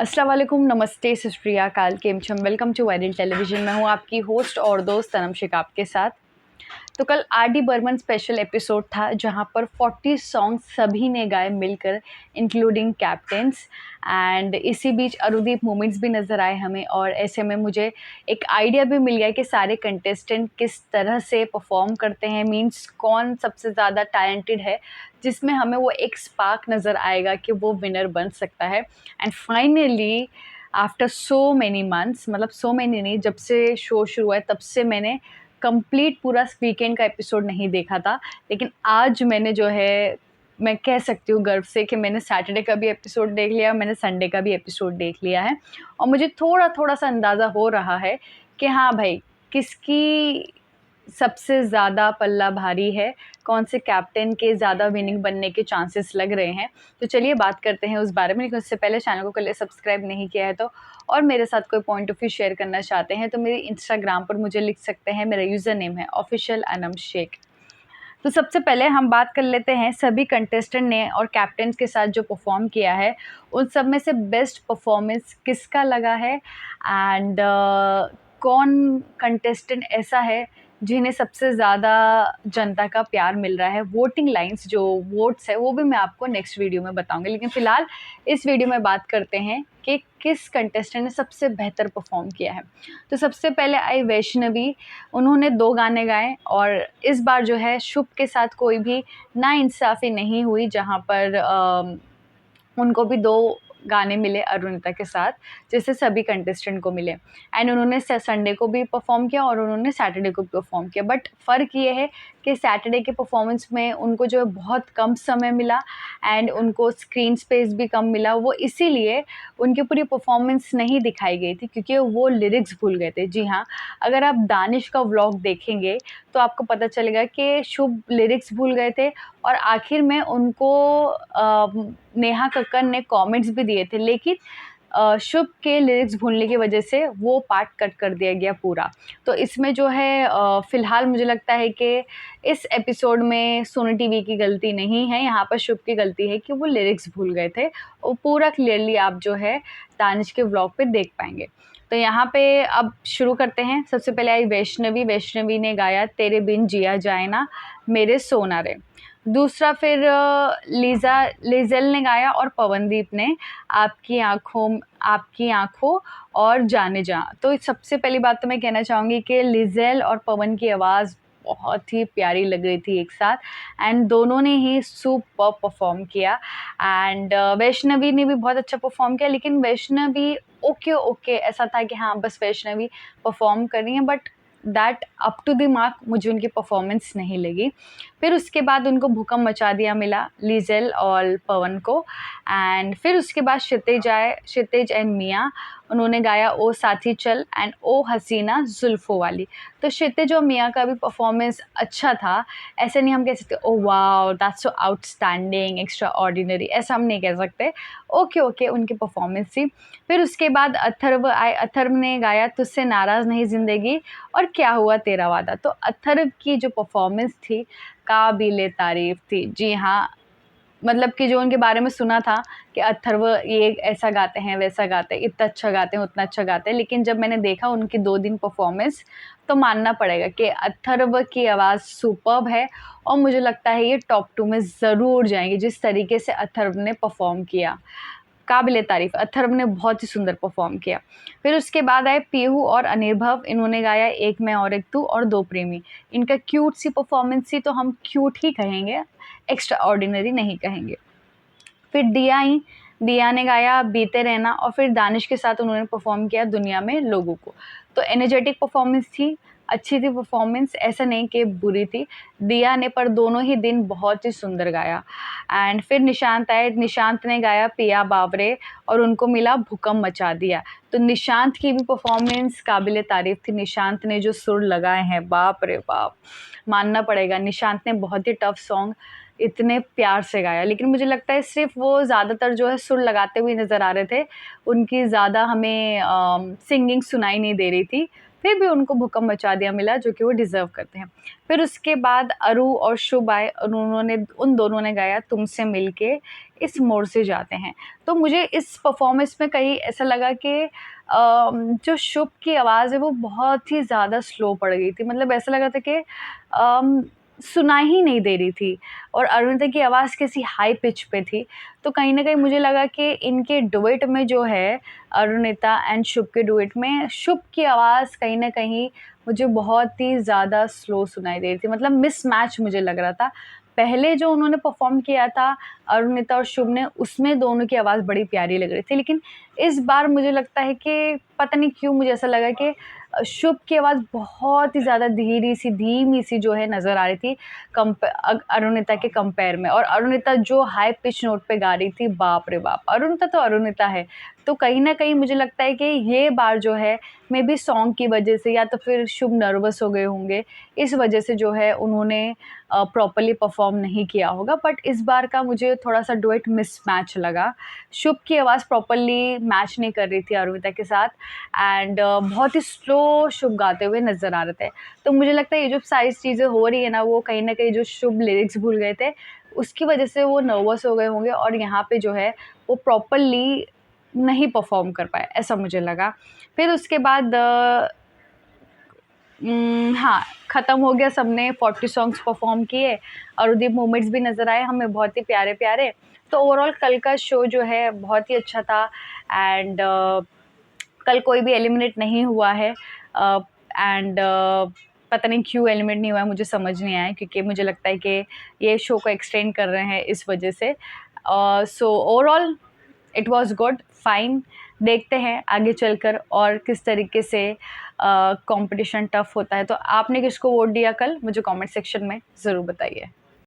अस्सलाम वालेकुम, नमस्ते, सत श्री अकाल, केम छम। Welcome to Viral Television. मैं हूँ आपकी होस्ट और दोस्त तनम शिकाब के साथ। तो कल आर.डी. बर्मन स्पेशल एपिसोड था जहाँ पर 40 सॉन्ग सभी ने गाए मिलकर, इंक्लूडिंग कैप्टन्स। एंड इसी बीच अरुदीप मोमेंट्स भी नज़र आए हमें, और ऐसे में मुझे एक आइडिया भी मिल गया कि सारे कंटेस्टेंट किस तरह से परफॉर्म करते हैं, मींस कौन सबसे ज़्यादा टैलेंटेड है, जिसमें हमें वो एक स्पार्क नज़र आएगा कि वो विनर बन सकता है। And finally after so many months, मतलब सो मैनी नहीं, जब से शो शुरू हुआ है तब से मैंने कंप्लीट पूरा वीकेंड का एपिसोड नहीं देखा था। लेकिन आज मैंने जो है, मैं कह सकती हूँ गर्व से कि मैंने सैटरडे का भी एपिसोड देख लिया, मैंने संडे का भी एपिसोड देख लिया है। और मुझे थोड़ा थोड़ा सा अंदाज़ा हो रहा है कि हाँ भाई, किसकी सबसे ज़्यादा पल्ला भारी है, कौन से कैप्टन के ज़्यादा विनिंग बनने के चांसेस लग रहे हैं। तो चलिए बात करते हैं उस बारे में। लेकिन उससे पहले चैनल को पहले सब्सक्राइब नहीं किया है तो, और मेरे साथ कोई पॉइंट ऑफ व्यू शेयर करना चाहते हैं तो मेरे इंस्टाग्राम पर मुझे लिख सकते हैं। मेरा यूज़र नेम है ऑफिशियल अनम शेख। तो सबसे पहले हम बात कर लेते हैं सभी कंटेस्टेंट ने और कैप्टन के साथ जो परफॉर्म किया है, उन सब में से बेस्ट परफॉर्मेंस किसका लगा है, एंड कौन कंटेस्टेंट ऐसा है जिन्हें सबसे ज़्यादा जनता का प्यार मिल रहा है। वोटिंग लाइंस, जो वोट्स है, वो भी मैं आपको नेक्स्ट वीडियो में बताऊंगी। लेकिन फ़िलहाल इस वीडियो में बात करते हैं कि किस कंटेस्टेंट ने सबसे बेहतर परफॉर्म किया है। तो सबसे पहले आई वैष्णवी। उन्होंने 2 गाने गाए, और इस बार जो है शुभ के साथ कोई भी नाइंसाफ़ी नहीं हुई, जहाँ पर उनको भी 2 गाने मिले अरुणिता के साथ, जैसे सभी कंटेस्टेंट को मिले। एंड उन्होंने संडे को भी परफॉर्म किया और उन्होंने सैटरडे को भी परफॉर्म किया। बट फ़र्क ये है कि सैटरडे के परफॉर्मेंस में उनको जो है बहुत कम समय मिला, एंड उनको स्क्रीन स्पेस भी कम मिला। वो इसीलिए उनकी पूरी परफॉर्मेंस नहीं दिखाई गई थी, क्योंकि वो लिरिक्स भूल गए थे। जी हाँ, अगर आप दानिश का व्लॉग देखेंगे तो आपको पता चलेगा कि शुभ लिरिक्स भूल गए थे, और आखिर में उनको नेहा कक्कड़ ने कमेंट्स भी दिए थे, लेकिन शुभ के लिरिक्स भूलने की वजह से वो पार्ट कट कर दिया गया पूरा। तो इसमें जो है फ़िलहाल मुझे लगता है कि इस एपिसोड में सोनी टीवी की गलती नहीं है, यहाँ पर शुभ की गलती है कि वो लिरिक्स भूल गए थे। वो पूरा क्लियरली आप जो है दानिश के व्लॉग पे देख पाएंगे। तो यहाँ पे अब शुरू करते हैं। सबसे पहले आई वैष्णवी। वैष्णवी ने गाया तेरे बिन जिया जाए ना मेरे सोना रे। दूसरा फिर लिज़ेल ने गाया, और पवनदीप ने आपकी आँखों और जाने जा। तो सबसे पहली बात तो मैं कहना चाहूँगी कि लिज़ेल और पवन की आवाज़ बहुत ही प्यारी लग रही थी एक साथ, एंड दोनों ने ही सुपर्ब परफॉर्म किया। एंड वैष्णवी ने भी बहुत अच्छा परफॉर्म किया, लेकिन वैष्णवी ओके ऐसा था कि हाँ बस वैष्णवी परफॉर्म कर रही हैं, but that up to the mark मुझे उनकी परफॉर्मेंस नहीं लगी। फिर उसके बाद उनको भूकंप मचा दिया मिला लिज़ेल और पवन को। एंड फिर उसके बाद क्षितिज एंड मिया, उन्होंने गाया ओ साथी चल एंड ओ हसीना जुल्फ़ों वाली। तो क्षितिज और मिया का भी परफॉर्मेंस अच्छा था। ऐसे नहीं हम कह सकते oh wow that's so outstanding extra ordinary, ऐसा हम नहीं कह सकते। ओके उनकी परफॉर्मेंस थी। फिर उसके बाद अथर्व आए। अथर्व ने गाया तुझसे नाराज़ नहीं ज़िंदगी और क्या हुआ तेरा वादा। तो अथर्व की जो परफॉर्मेंस थी काबिले तारीफ़ थी। जी हाँ, मतलब कि जो उनके बारे में सुना था कि अथर्व ये ऐसा गाते हैं, वैसा गाते हैं, इतना अच्छा गाते हैं, उतना अच्छा गाते हैं, लेकिन जब मैंने देखा उनकी 2 दिन परफॉर्मेंस, तो मानना पड़ेगा कि अथर्व की आवाज़ सुपर्ब है, और मुझे लगता है ये टॉप 2 में ज़रूर जाएँगे, जिस तरीके से अथर्व ने परफॉर्म किया। काबिले तारीफ़, अथर्व ने बहुत ही सुंदर परफॉर्म किया। फिर उसके बाद आए पीहू और अनिर्भव। इन्होंने गाया एक मैं और एक तू और दो प्रेमी। इनका क्यूट सी परफॉर्मेंस थी, तो हम क्यूट ही कहेंगे, एक्स्ट्रा ऑर्डिनरी नहीं कहेंगे। फिर दिया ने गाया बीते रहना, और फिर दानिश के साथ उन्होंने परफॉर्म किया दुनिया में लोगों को। तो एनर्जेटिक परफॉर्मेंस थी, अच्छी थी परफॉर्मेंस, ऐसा नहीं कि बुरी थी। दिया ने पर दोनों ही दिन बहुत ही सुंदर गाया। एंड फिर निशांत आए। निशांत ने गाया पिया बावरे, और उनको मिला भूकंप मचा दिया। तो निशांत की भी परफॉर्मेंस काबिले तारीफ़ थी। निशांत ने जो सुर लगाए हैं, बाप रे बाप, मानना पड़ेगा। निशांत ने बहुत ही टफ सॉन्ग इतने प्यार से गाया, लेकिन मुझे लगता है सिर्फ वो ज़्यादातर जो है सुर लगाते हुए नज़र आ रहे थे, उनकी ज़्यादा हमें सिंगिंग सुनाई नहीं दे रही थी। फिर भी उनको भूकंप मचा दिया मिला, जो कि वो डिज़र्व करते हैं। फिर उसके बाद अरू और शुभ आए और उन दोनों ने गाया तुमसे मिलके इस मोड़ से जाते हैं। तो मुझे इस परफ़ॉर्मेंस में कहीं ऐसा लगा कि जो शुभ की आवाज़ है वो बहुत ही ज़्यादा स्लो पड़ गई थी। मतलब ऐसा लग रहा था कि सुनाई ही नहीं दे रही थी और अरुणिता की आवाज़ कैसी हाई पिच पे थी। तो कहीं न कहीं मुझे लगा कि इनके डुएट में जो है, अरुणिता एंड शुभ के डुएट में, शुभ की आवाज़ कहीं न कहीं मुझे बहुत ही ज़्यादा स्लो सुनाई दे रही थी। मतलब मिसमैच मुझे लग रहा था। पहले जो उन्होंने परफ़ॉर्म किया था अरुणिता और शुभ ने, उसमें दोनों की आवाज़ बड़ी प्यारी लग रही थी। लेकिन इस बार मुझे लगता है कि पता नहीं क्यों मुझे ऐसा लगा कि शुभ की आवाज़ बहुत ही ज़्यादा धीमी-सी जो है नज़र आ रही थी अरुणिता के कंपेयर में। और अरुणिता जो हाई पिच नोट पे गा रही थी, बाप रे बाप! अरुणिता तो अरुणिता है। तो कहीं न कहीं मुझे लगता है कि ये बार जो है, मे बी सॉन्ग की वजह से या तो फिर शुभ नर्वस हो गए होंगे, इस वजह से जो है उन्होंने प्रॉपर्ली परफ़ॉर्म नहीं किया होगा। बट इस बार का मुझे थोड़ा-सा डुएट मिसमैच लगा। शुभ की आवाज़ प्रॉपर्ली मैच नहीं कर रही थी अरुणिता के साथ एंड बहुत ही स्लो शुभ गाते हुए नज़र आ रहे थे। तो मुझे लगता है ये जो सारी चीज़ें हो रही है ना, वो कहीं न कहीं जो शुभ लिरिक्स भूल गए थे, उसकी वजह से वो नर्वस हो गए होंगे और यहाँ पे जो है वो प्रॉपर्ली नहीं परफ़ॉर्म कर पाए, ऐसा मुझे लगा। फिर उसके बाद हाँ, ख़त्म हो गया, सबने 40 सॉन्ग्स परफ़ॉर्म किए और उदीप मोमेंट्स भी नज़र आए हमें बहुत ही प्यारे-प्यारे। तो ओवरऑल कल का शो जो है बहुत ही अच्छा था एंड कल कोई भी एलिमिनेट नहीं हुआ है एंड पता नहीं क्यों एलिमिनेट नहीं हुआ है, मुझे समझ नहीं आया, क्योंकि मुझे लगता है कि ये शो को एक्सटेंड कर रहे हैं इस वजह से। So overall it was good, fine. देखते हैं आगे चलकर और किस तरीके से कंपटीशन टफ होता है। तो आपने किसको वोट दिया कल, मुझे कमेंट सेक्शन में ज़रूर बताइए।